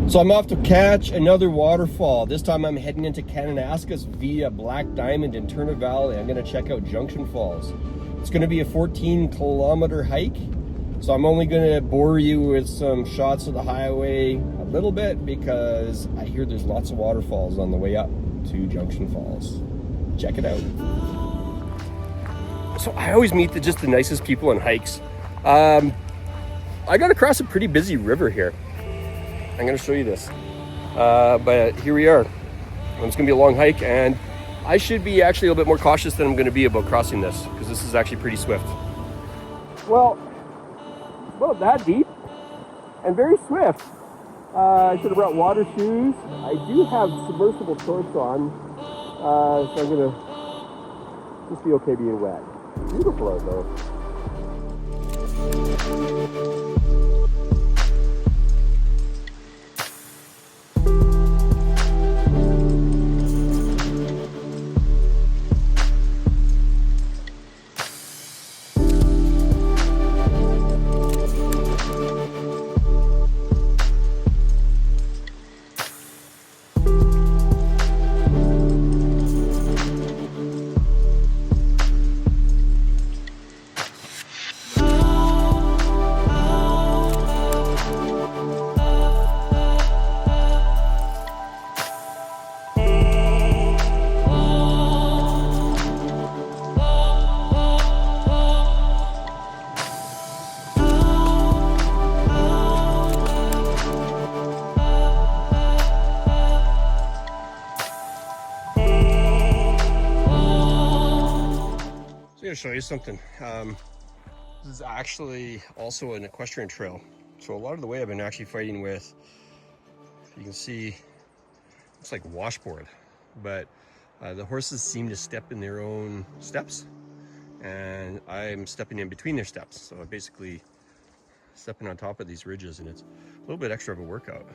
So I'm off to catch another waterfall. This time I'm heading into Kananaskis via Black Diamond in Turner Valley. I'm gonna check out Junction Falls. It's gonna be a 14-kilometer hike. So I'm only gonna bore you with some shots of the highway a little bit because I hear there's lots of waterfalls on the way up to Junction Falls. Check it out. So I always meet just the nicest people on hikes. I got across a pretty busy river here. I'm going to show you this, but here we are. It's going to be a long hike, and I should be actually a little bit more cautious than I'm going to be about crossing this, because this is actually pretty swift. Well, it's about that deep and very swift. I should have brought water shoes. I do have submersible shorts on, so I'm going to just be okay being wet. Beautiful out though. I'm going to show you something. This is actually also an equestrian trail. So a lot of the way I've been actually fighting with, you can see, it's like washboard, but the horses seem to step in their own steps, and I'm stepping in between their steps. So I'm basically stepping on top of these ridges, and it's a little bit extra of a workout.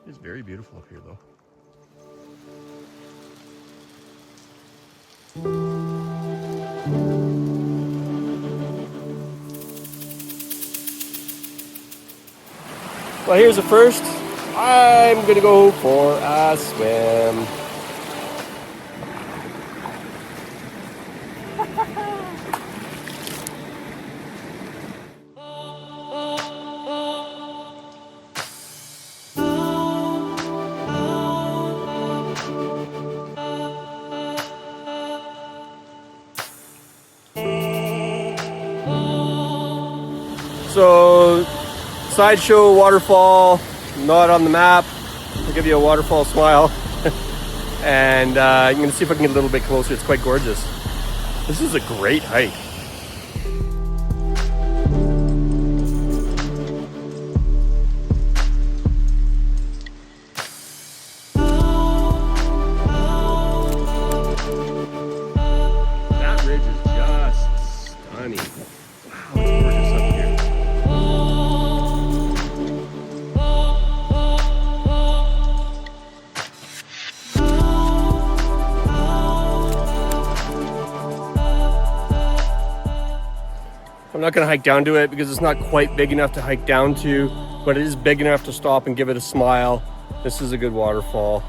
It's very beautiful up here though. Well, here's the first. I'm gonna go for a swim. So, sideshow waterfall, not on the map. I'll give you a waterfall smile. And I'm gonna see if I can get a little bit closer. It's quite gorgeous. This is a great hike. That ridge is just stunning. Wow, it's gorgeous up here. I'm not going to hike down to it because it's not quite big enough to hike down to, but it is big enough to stop and give it a smile. This is a good waterfall.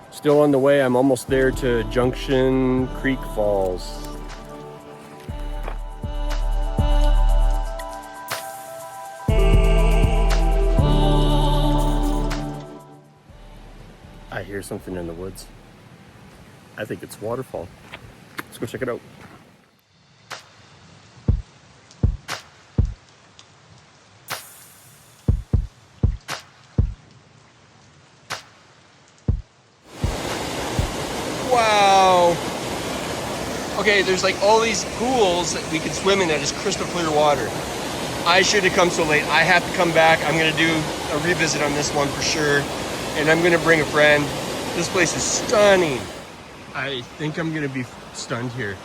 Still on the way. I'm almost there to Junction Creek Falls. I hear something in the woods. I think it's waterfall. Let's go check it out. Wow. Okay, there's like all these pools that we could swim in that is crystal clear water. I should have come so late. I have to come back. I'm gonna do a revisit on this one for sure. And I'm gonna bring a friend. This place is stunning. I think I'm gonna be stunned here.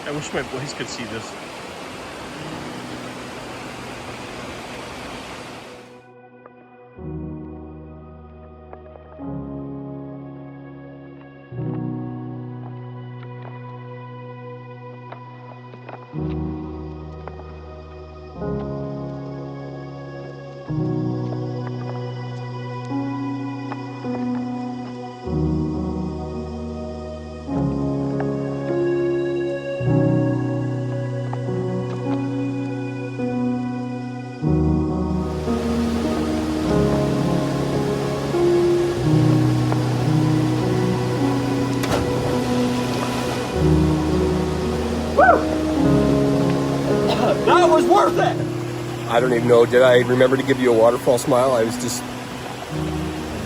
I wish my boys could see this. That was worth it! I don't even know, did I remember to give you a waterfall smile? I was just,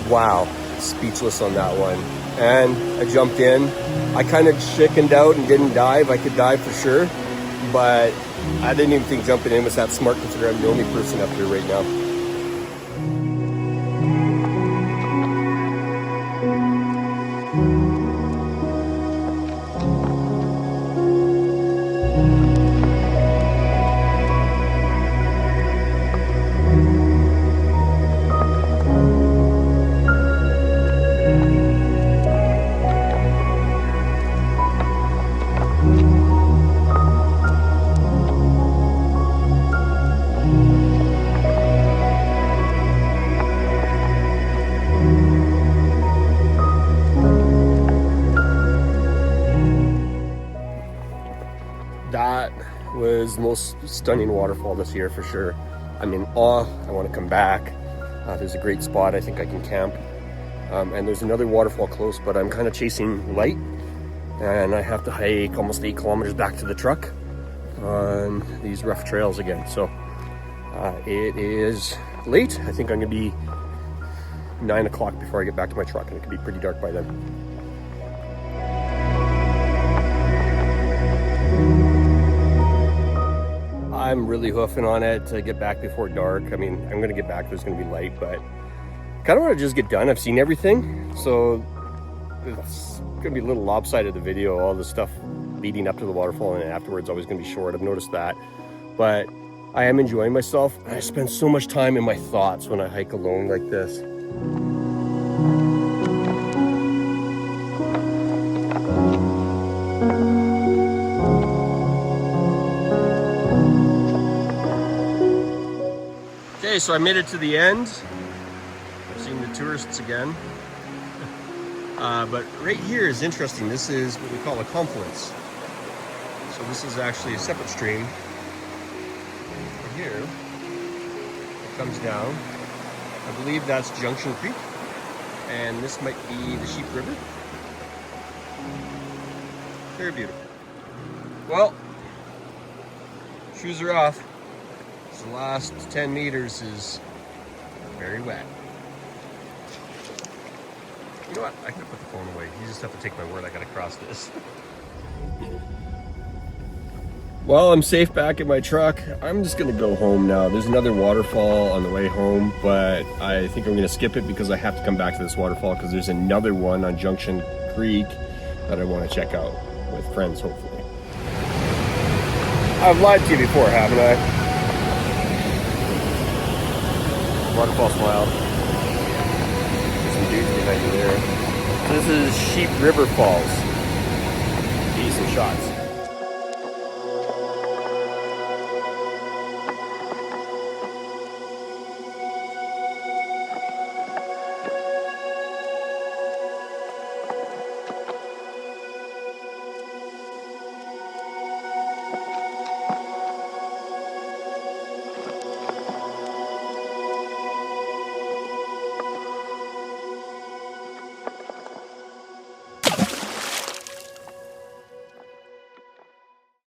wow, speechless on that one. And I jumped in. I kind of chickened out and didn't dive. I could dive for sure, but I didn't even think jumping in was that smart considering I'm the only person up here right now. That was the most stunning waterfall this year for sure. I'm in awe. I want to come back. There's a great spot. I think I can camp. And there's another waterfall close, but I'm kind of chasing light. And I have to hike almost 8 kilometers back to the truck on these rough trails again. So it is late. I think I'm going to be 9 o'clock before I get back to my truck, and it could be pretty dark by then. I'm really hoofing on it to get back before dark. I mean, I'm going to get back. There's going to be light, but kind of want to just get done. I've seen everything, so it's going to be a little lopsided, the video. All the stuff leading up to the waterfall and afterwards always going to be short. I've noticed that, but I am enjoying myself. I spend so much time in my thoughts when I hike alone like this. Okay, so I made it to the end. I've seen the tourists again. But right here is interesting. This is what we call a confluence. So this is actually a separate stream. Right here, it comes down. I believe that's Junction Creek. And this might be the Sheep River. Very beautiful. Well, shoes are off. The last 10 meters is very wet. You know what? I could put the phone away. You just have to take my word. I gotta cross this. Well, I'm safe back in my truck. I'm just gonna go home now. There's another waterfall on the way home, but I think I'm gonna skip it because I have to come back to this waterfall because there's another one on Junction Creek that I want to check out with friends, hopefully. I've lied to you before, haven't I? Waterfall smile. Some dudes behind you there. So this is Sheep River Falls. Decent shots.